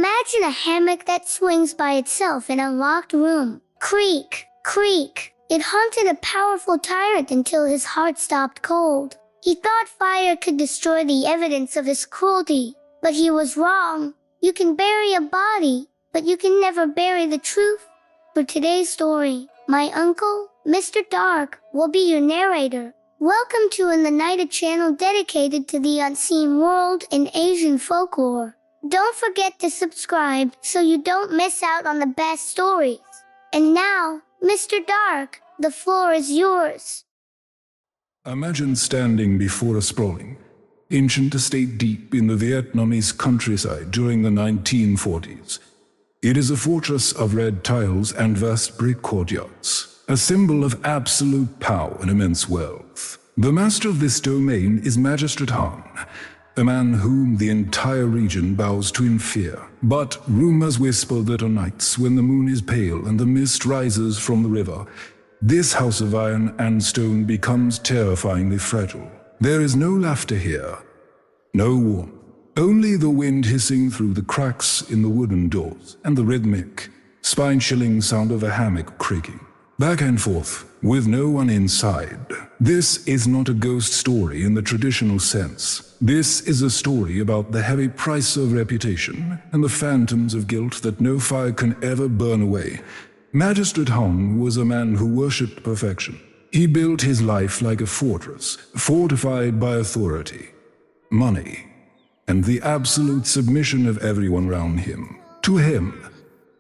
Imagine a hammock that swings by itself in a locked room. Creak, creak. It haunted a powerful tyrant until his heart stopped cold. He thought fire could destroy the evidence of his cruelty, but he was wrong. You can bury a body, but you can never bury the truth. For today's story, my uncle, Mr. Dark, will be your narrator. Welcome to In the Night, a channel dedicated to the unseen world in Asian folklore. Don't forget to subscribe so you don't miss out on the best stories. And now, Mr. Dark, the floor is yours. Imagine standing before a sprawling, ancient estate deep in the Vietnamese countryside during the 1940s. It is a fortress of red tiles and vast brick courtyards, a symbol of absolute power and immense wealth. The master of this domain is Magistrate Han, a man whom the entire region bows to in fear. But rumors whisper that on nights when the moon is pale and the mist rises from the river, this house of iron and stone becomes terrifyingly fragile. There is no laughter here, no warmth, only the wind hissing through the cracks in the wooden doors and the rhythmic, spine-chilling sound of a hammock creaking back and forth with no one inside. This is not a ghost story in the traditional sense. This is a story about the heavy price of reputation and the phantoms of guilt that no fire can ever burn away. Magistrate Han was a man who worshipped perfection. He built his life like a fortress, fortified by authority, money, and the absolute submission of everyone around him. To him,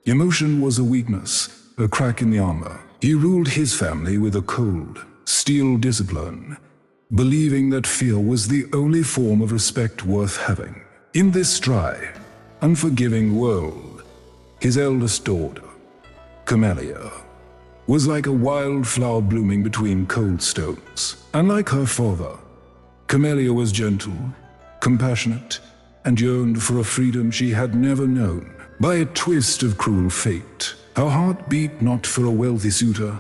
emotion was a weakness, a crack in the armor. He ruled his family with a cold, steel discipline, believing that fear was the only form of respect worth having. In this dry, unforgiving world, his eldest daughter, Camellia, was like a wildflower blooming between cold stones. Unlike her father, Camellia was gentle, compassionate, and yearned for a freedom she had never known. By a twist of cruel fate, her heart beat not for a wealthy suitor,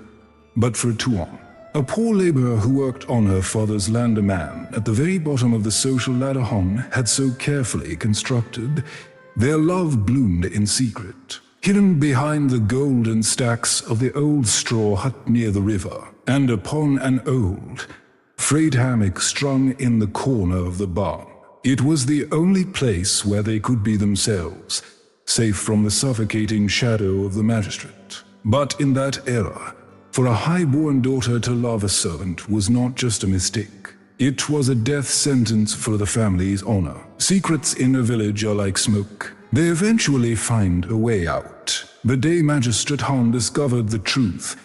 but for Tuan, a poor laborer who worked on her father's land, a man at the very bottom of the social ladder Han had so carefully constructed. Their love bloomed in secret, hidden behind the golden stacks of the old straw hut near the river, and upon an old, frayed hammock strung in the corner of the barn. It was the only place where they could be themselves, safe from the suffocating shadow of the magistrate. But in that era, for a high-born daughter to love a servant was not just a mistake. It was a death sentence for the family's honor. Secrets in a village are like smoke. They eventually find a way out. The day Magistrate Han discovered the truth,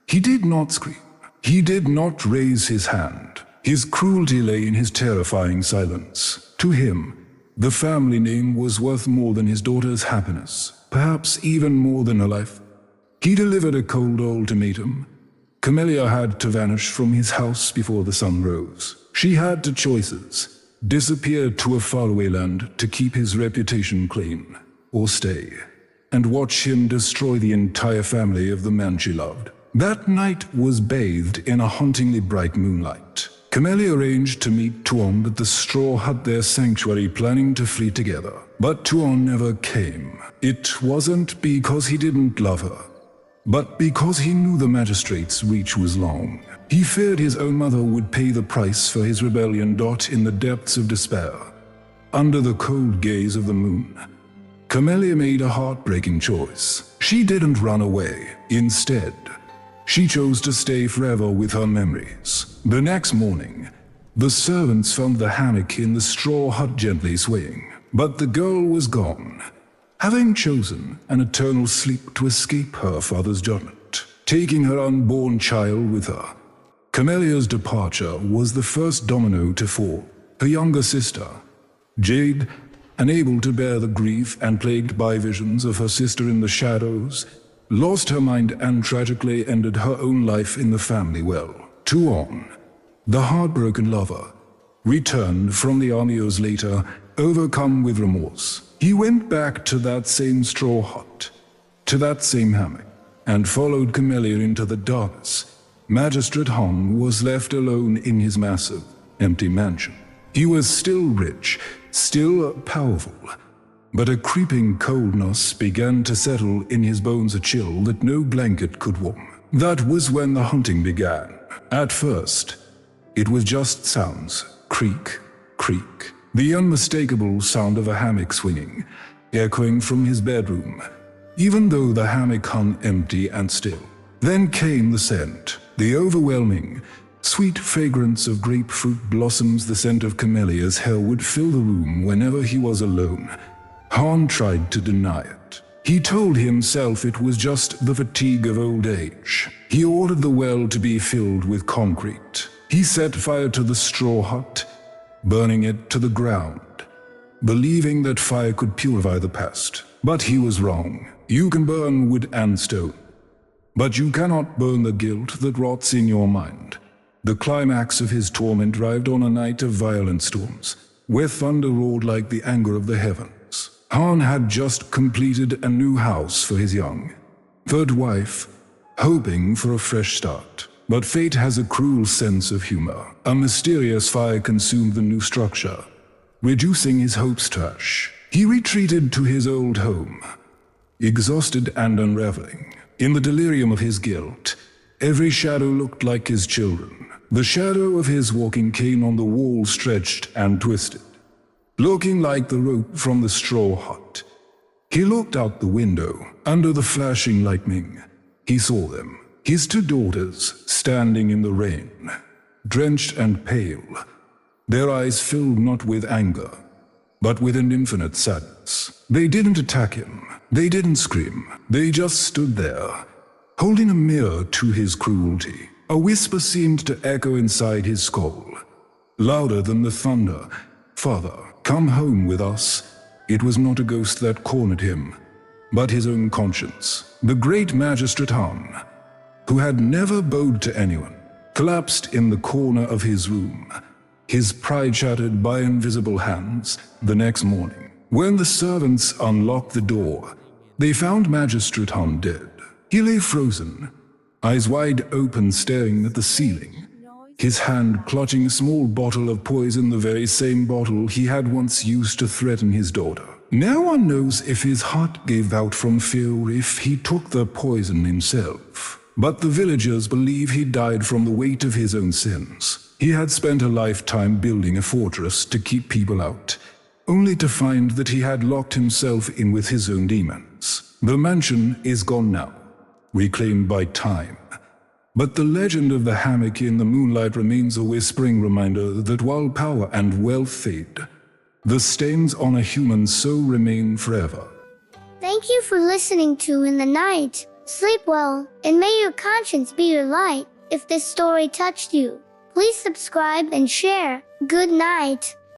he did not scream. He did not raise his hand. His cruelty lay in his terrifying silence. To him, the family name was worth more than his daughter's happiness, perhaps even more than her life. He delivered a cold ultimatum. Camellia had to vanish from his house before the sun rose. She had two choices: disappear to a faraway land to keep his reputation clean, or stay and watch him destroy the entire family of the man she loved. That night was bathed in a hauntingly bright moonlight. Camellia arranged to meet Tuan at the straw hut, their sanctuary, planning to flee together. But Tuan never came. It wasn't because he didn't love her, but because he knew the magistrate's reach was long. He feared his own mother would pay the price for his rebellion. In the depths of despair, under the cold gaze of the moon, Camellia made a heartbreaking choice. She didn't run away. Instead, she chose to stay forever with her memories. The next morning, the servants found the hammock in the straw hut gently swaying. But the girl was gone, having chosen an eternal sleep to escape her father's judgment, taking her unborn child with her. Camellia's departure was the first domino to fall. Her younger sister, Jade, unable to bear the grief and plagued by visions of her sister in the shadows, lost her mind and tragically ended her own life in the family well. Tuan, the heartbroken lover, returned from the army years later, overcome with remorse. He went back to that same straw hut, to that same hammock, and followed Camellia into the darkness. Magistrate Han was left alone in his massive, empty mansion. He was still rich, still powerful, but a creeping coldness began to settle in his bones, a chill that no blanket could warm. That was when the haunting began. At first, it was just sounds. Creak, creak. The unmistakable sound of a hammock swinging, echoing from his bedroom, even though the hammock hung empty and still. Then came the scent, the overwhelming, sweet fragrance of grapefruit blossoms. The scent of camellias hell would fill the room whenever he was alone. Han tried to deny it. He told himself it was just the fatigue of old age. He ordered the well to be filled with concrete. He set fire to the straw hut, burning it to the ground, believing that fire could purify the past. But he was wrong. You can burn wood and stone, but you cannot burn the guilt that rots in your mind. The climax of his torment arrived on a night of violent storms, where thunder roared like the anger of the heavens. Han had just completed a new house for his young, third wife, hoping for a fresh start. But fate has a cruel sense of humor. A mysterious fire consumed the new structure, reducing his hopes to ash. He retreated to his old home, exhausted and unraveling. In the delirium of his guilt, every shadow looked like his children. The shadow of his walking cane on the wall stretched and twisted, looking like the rope from the straw hut. He looked out the window. Under the flashing lightning, he saw them, his two daughters, standing in the rain, drenched and pale. Their eyes filled not with anger, but with an infinite sadness. They didn't attack him. They didn't scream. They just stood there, holding a mirror to his cruelty. A whisper seemed to echo inside his skull, louder than the thunder. "Father, come home with us." It was not a ghost that cornered him, but his own conscience. The great magistrate Han, who had never bowed to anyone, collapsed in the corner of his room, his pride shattered by invisible hands. The next morning, when the servants unlocked the door, they found Magistrate Han dead. He lay frozen, eyes wide open, staring at the ceiling, his hand clutching a small bottle of poison, the very same bottle he had once used to threaten his daughter. No one knows if his heart gave out from fear or if he took the poison himself, but the villagers believe he died from the weight of his own sins. He had spent a lifetime building a fortress to keep people out, only to find that he had locked himself in with his own demons. The mansion is gone now, reclaimed by time. But the legend of the hammock in the moonlight remains a whispering reminder that while power and wealth fade, the stains on a human soul remain forever. Thank you for listening to In the Night. Sleep well, and may your conscience be your light. If this story touched you, please subscribe and share. Good night.